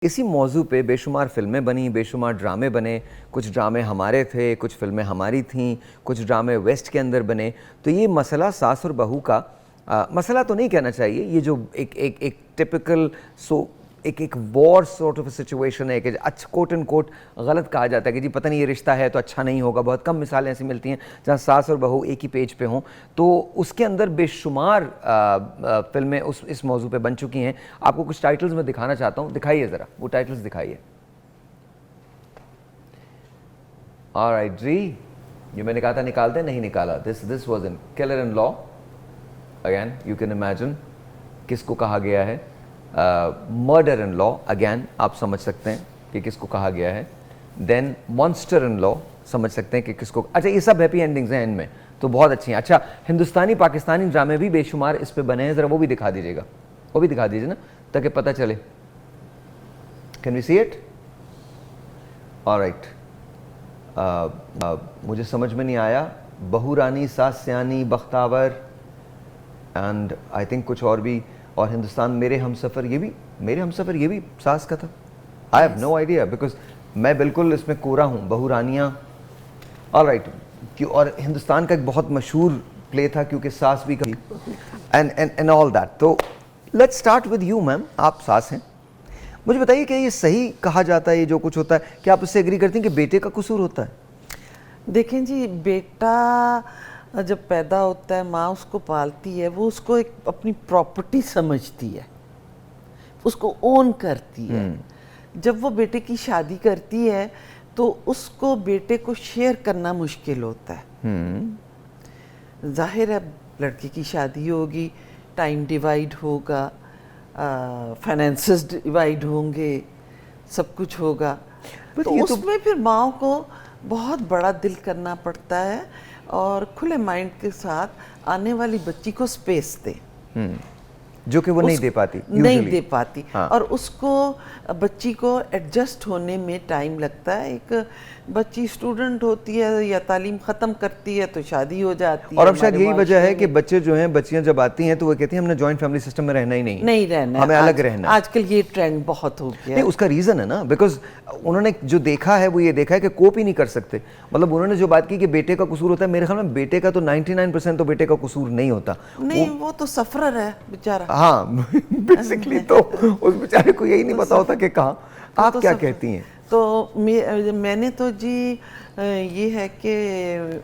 इसी मौजू पे बेशुमार फ़िल्में बनी, बेशुमार ड्रामे बने, कुछ ड्रामे हमारे थे, कुछ फ़िल्में हमारी थीं, कुछ ड्रामे वेस्ट के अंदर बने। तो ये मसला सास और बहू का मसला तो नहीं कहना चाहिए, ये जो एक टिपिकल एक वॉर सॉर्ट ऑफ सिचुएशन है कि अच्छा कोट एंड कोट गलत कहा जाता है कि जी पता नहीं ये रिश्ता है तो अच्छा नहीं होगा। बहुत कम मिसालें ऐसी मिलती हैं जहाँ सास और बहू एक ही पेज पे हों। तो उसके अंदर बेशुमार फिल्में इस मौजू पे बन चुकी हैं। आपको कुछ टाइटल्स मैं दिखाना चाहता हूँ, दिखाइए ज़रा वो टाइटल्स दिखाइए। ऑलराइट जी, ये मैंने कहा था निकाल दें, नहीं निकाला। This was in killer in law. Again you can imagine किसको कहा गया है। मर्डर इन लॉ, अगेन आप समझ सकते हैं कि किसको कहा गया है। देन मॉन्स्टर इन लॉ, समझ सकते हैं कि किसको। अच्छा ये सब हैप्पी एंडिंग्स हैं इनमें, तो बहुत अच्छी हैं। अच्छा हिंदुस्तानी पाकिस्तानी ड्रामे भी बेशुमार इस पे बने हैं, ज़रा वो भी दिखा दीजिएगा, वो भी दिखा दीजिए ना ताकि पता चले। Can we see it? Alright, मुझे समझ में नहीं आया। बहू रानी, सास सियानी, बख्तावर एंड आई थिंक कुछ और भी। और हिंदुस्तान मेरे हमसफ़र, ये भी मेरे हमसफ़र, ये भी सास का था। I have no idea because मैं बिल्कुल इसमें कोरा हूँ। बहू रानियाँ, ऑलराइट। और हिंदुस्तान का एक बहुत मशहूर प्ले था क्योंकि सास भी कही एंड ऑल दैट। तो let's start with you ma'am, आप सास हैं, मुझे बताइए कि ये सही कहा जाता है ये जो कुछ होता है, क्या आप उससे एग्री करती हैं कि बेटे का कसूर होता है? देखें जी, बेटा जब पैदा होता है, माँ उसको पालती है, वो उसको एक अपनी प्रॉपर्टी समझती है, उसको ओन करती है। जब वो बेटे की शादी करती है तो उसको बेटे को शेयर करना मुश्किल होता है। जाहिर है लड़के की शादी होगी, टाइम डिवाइड होगा, फाइनेंसेस डिवाइड होंगे, सब कुछ होगा। तो उसमें फिर माँ को बहुत बड़ा दिल करना पड़ता है और खुले माइंड के साथ आने वाली बच्ची को स्पेस दे, जो कि वो नहीं दे पाती, नहीं दे पाती। हाँ। और उसको बच्ची को एडजस्ट होने में टाइम लगता है। एक बच्ची स्टूडेंट होती है या तालीम ख़त्म करती है तो शादी हो जाती है। और अब शायद यही वजह है कि बच्चे जो हैं, बच्चियां जब आती हैं तो वो कहती हैं हमने जॉइंट फैमिली सिस्टम में रहना ही नहीं रहना, हमें अलग रहना। आजकल ये ट्रेंड बहुत हो गया है। उसका रीज़न है ना, बिकॉज उन्होंने जो देखा है वो ये देखा है कि कोप ही नहीं कर सकते। मतलब उन्होंने जो बात की कि बेटे का कसूर होता है, मेरे ख्याल में बेटे का तो 99% तो बेटे का कसूर नहीं होता। नहीं, वो तो सफरर है बेचारा। हाँ बेसिकली तो उस बेचारे को यही नहीं पता होता कि कहाँ। आप क्या कहती हैं? तो मैंने तो जी ये है कि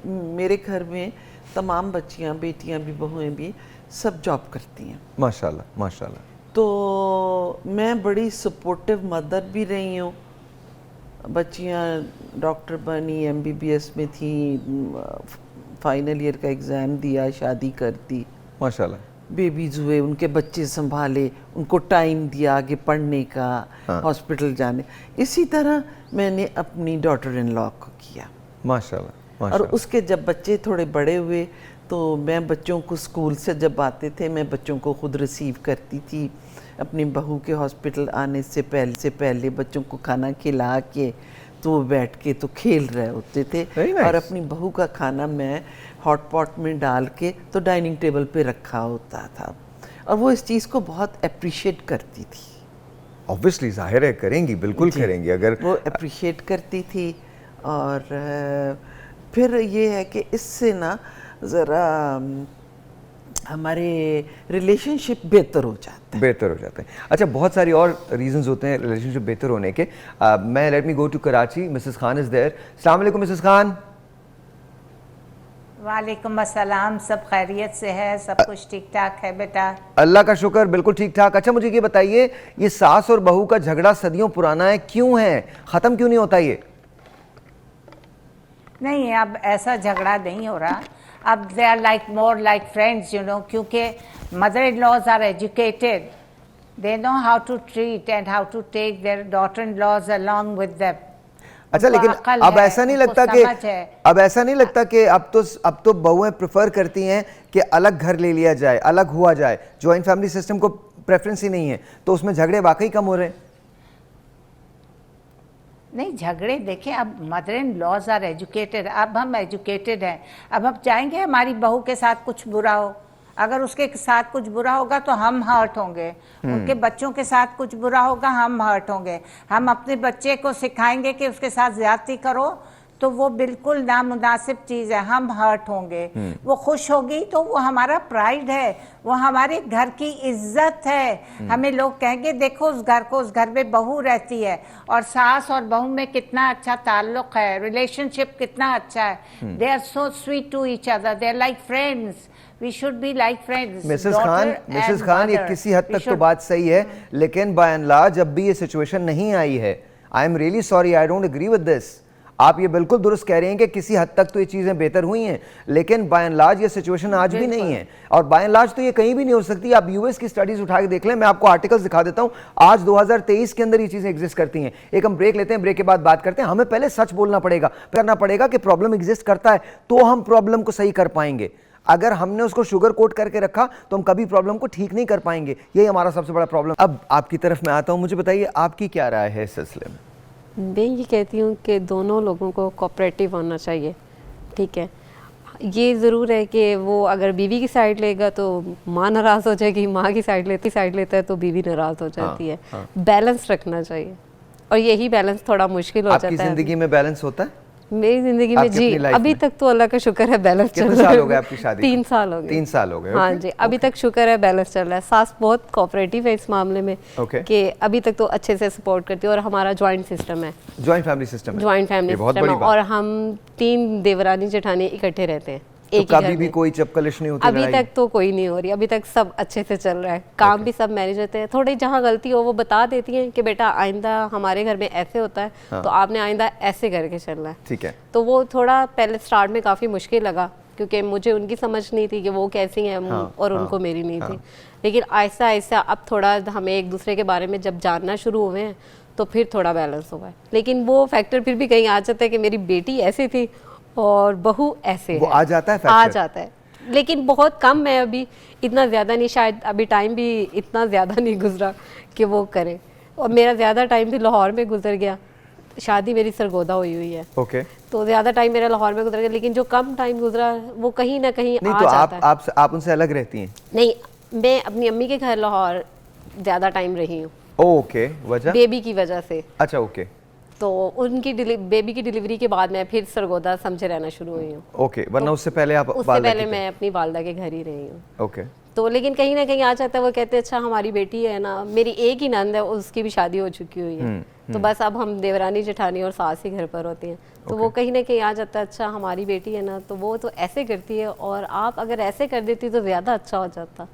मेरे घर में तमाम बच्चियां, बेटियां भी, बहुएं भी, सब जॉब करती हैं माशाल्लाह माशाल्लाह। तो मैं बड़ी सपोर्टिव मदर भी रही हूँ। बच्चियां डॉक्टर बनी, MBBS में थी, फाइनल ईयर का एग्ज़ाम दिया, शादी कर दी, माशाल्लाह। बेबीज हुए, उनके बच्चे संभाले, उनको टाइम दिया आगे पढ़ने का, हॉस्पिटल जाने। इसी तरह मैंने अपनी डॉटर इन लॉ को किया, माशाल्लाह। और उसके जब बच्चे थोड़े बड़े हुए तो मैं बच्चों को स्कूल से जब आते थे, मैं बच्चों को खुद रिसीव करती थी। अपनी बहू के हॉस्पिटल आने से पहले बच्चों को खाना खिला के तो वो बैठ के तो खेल रहे होते थे। और अपनी बहू का खाना मैं हॉट पॉट में डाल के तो डाइनिंग टेबल पे रखा होता था, और वो इस चीज़ को बहुत अप्रिशिएट करती थी। ऑब्वियसली जाहिर है करेंगी, बिल्कुल करेंगी अगर वो अप्रिशिएट करती थी। और फिर ये है कि इससे ना ज़रा हमारे रिलेशनशिप बेहतर हो जाते हैं। अच्छा बहुत सारी और रीजंस होते हैं रिलेशनशिप बेहतर होने के। मैं let me go to Karachi. Mrs Khan is there. अस्सलाम वालेकुम मिसेस खान। वालेकुम अस्सलाम। सब खैरियत से है? सब कुछ ठीक ठाक है बेटा? अल्लाह का शुक्र, बिल्कुल ठीक ठाक। अच्छा मुझे ये बताइए, ये सास और बहू का झगड़ा सदियों पुराना है, क्यों है, ख़त्म क्यों नहीं होता ये? नहीं, अब ऐसा झगड़ा नहीं हो रहा। अब they are like more like friends, you know, क्योंकि mother in laws are educated, they know how to treat and how to take their daughter in laws along with them. अच्छा लेकिन अब ऐसा नहीं लगता कि अब तो बहुएं प्रेफर करती हैं कि अलग घर ले लिया जाए, अलग हुआ जाए, जॉइंट फैमिली सिस्टम को प्रेफरेंस ही नहीं है, तो उसमें झगड़े वाकई कम हो रहे हैं? नहीं, झगड़े देखें, अब mother in laws are educated, अब हम एजुकेटेड हैं, अब हम चाहेंगे हमारी बहू के साथ कुछ बुरा हो, अगर उसके साथ कुछ बुरा होगा तो हम हर्ट होंगे, उनके बच्चों के साथ कुछ बुरा होगा हम हर्ट होंगे। हम अपने बच्चे को सिखाएंगे कि उसके साथ ज्यादती करो तो वो बिल्कुल नामुनासिब चीज है, हम हर्ट होंगे। वो खुश होगी तो वो हमारा प्राइड है, वो हमारे घर की इज्जत है। हमें लोग कहेंगे देखो उस घर को, उस घर में बहू रहती है और सास और बहू में कितना अच्छा ताल्लुक है, रिलेशनशिप कितना अच्छा है। They are so sweet to each other, they are like friends, we should be like friends. Mrs Khan ये किसी हद तक तो बात सही है, लेकिन बाय एंड लार्ज जब भी ये सिचुएशन नहीं आई है, I am really sorry, I don't agree with this. आप ये बिल्कुल दुरुस्त कह रहे हैं कि किसी हद तक तो ये चीज़ें बेहतर हुई हैं, लेकिन बाय एंड लार्ज ये सिचुएशन आज भी नहीं है, और बाय एंड लार्ज तो ये कहीं भी नहीं हो सकती। आप यूएस की स्टडीज उठा के देख लें, मैं आपको आर्टिकल्स दिखा देता हूं, आज 2023 के अंदर ये चीज़ें एग्जिस्ट करती हैं। एक हम ब्रेक लेते हैं, ब्रेक के बाद बात करते हैं। हमें पहले सच बोलना पड़ेगा, करना पड़ेगा कि प्रॉब्लम एग्जिस्ट करता है तो हम प्रॉब्लम को सही कर पाएंगे। अगर हमने उसको शुगर कोट करके रखा तो हम कभी प्रॉब्लम को ठीक नहीं कर पाएंगे, यही हमारा सबसे बड़ा प्रॉब्लम। अब आपकी तरफ मैं आता हूं, मुझे बताइए आपकी क्या राय है इस सिलसिले में? मैं ये कहती हूँ कि दोनों लोगों को कोऑपरेटिव होना चाहिए, ठीक है। ये ज़रूर है कि वो अगर बीवी की साइड लेगा तो माँ नाराज़ हो जाएगी, माँ की साइड लेता है तो बीवी नाराज़ हो जाती है। बैलेंस रखना चाहिए, और यही बैलेंस थोड़ा मुश्किल हो जाता है। आपकी ज़िंदगी में बैलेंस होता है? मेरी जिंदगी में जी अभी तक तो अल्लाह का शुक्र है बैलेंस चल रहा है। कितने साल हो गए आपकी शादी? 3 साल हो गए। 3 साल हो गए, हाँ जी, अभी तक शुक्र है बैलेंस चल रहा है। सास बहुत कोऑपरेटिव है इस मामले में, कि अभी तक तो अच्छे से सपोर्ट करती है, और हमारा जॉइंट सिस्टम है, जॉइंट फैमिली सिस्टम है, जॉइंट फैमिली सिस्टम है, और हम 3 देवरानी जेठानी इकट्ठे रहते हैं। तो कभी भी कोई चपकलिश नहीं होती? अभी तक तो कोई नहीं हो रही, अभी तक सब अच्छे से चल रहा है, काम भी सब मैनेज होते हैं। थोड़ी जहाँ गलती हो वो बता देती हैं कि बेटा आइंदा हमारे घर में ऐसे होता है, तो आपने आइंदा ऐसे करके चलना है। ठीक है। तो वो थोड़ा पहले स्टार्ट में काफ़ी मुश्किल लगा, क्योंकि मुझे उनकी समझ नहीं थी कि वो कैसी हैं, और उनको मेरी नहीं थी। लेकिन आहिस्ता आहिस्ता अब थोड़ा हमें एक दूसरे के बारे में जब जानना शुरू हुए हैं तो फिर थोड़ा बैलेंस हुआ है। लेकिन वो फैक्टर फिर भी कहीं आ जाता है कि मेरी बेटी ऐसी थी और बहू ऐसे वो है, आ जाता है, आ जाता है, लेकिन बहुत कम है अभी, इतना ज़्यादा नहीं, शायद अभी टाइम भी इतना ज़्यादा नहीं गुजरा कि वो करे। और मेरा ज़्यादा टाइम भी लाहौर में गुजर गया, शादी मेरी सरगोदा हुई है, तो ज़्यादा टाइम मेरा लाहौर में गुजर गया, लेकिन जो कम टाइम गुजरा वो कहीं ना कहीं नहीं, आ तो जाता है। आप उनसे अलग रहती हैं? नहीं, मैं अपनी अम्मी के घर लाहौर ज़्यादा टाइम रही हूँ। ओके, वजह? बेबी की वजह से। अच्छा, ओके। तो उनकी बेबी की डिलीवरी के बाद मैं फिर सरगोदा समझे रहना शुरू हुई हूँ। ओके, वरना उससे पहले आप? उससे पहले मैं अपनी वालदा के घर ही रही हूँ। ओके। तो लेकिन कहीं ना कहीं आ जाता है, वो कहते हैं अच्छा हमारी बेटी है ना, मेरी एक ही नंद है, उसकी भी शादी हो चुकी हुई है, तो बस अब हम देवरानी जेठानी और सास ही घर पर होती हैं, तो वो कहीं ना कहीं आ जाता है अच्छा हमारी बेटी है ना, तो वो तो ऐसे करती है, और आप अगर ऐसे कर देती तो ज़्यादा अच्छा हो जाता।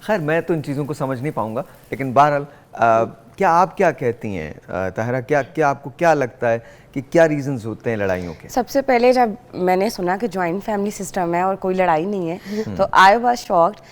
खैर मैं तो इन चीज़ों को समझ नहीं पाऊंगा, लेकिन बहरहाल क्या आप क्या कहती हैं ताहिरा, क्या आपको क्या लगता है कि क्या रीजंस होते हैं लड़ाइयों के? सबसे पहले जब मैंने सुना कि जॉइंट फैमिली सिस्टम है और कोई लड़ाई नहीं है, तो आई वाज शॉक्ड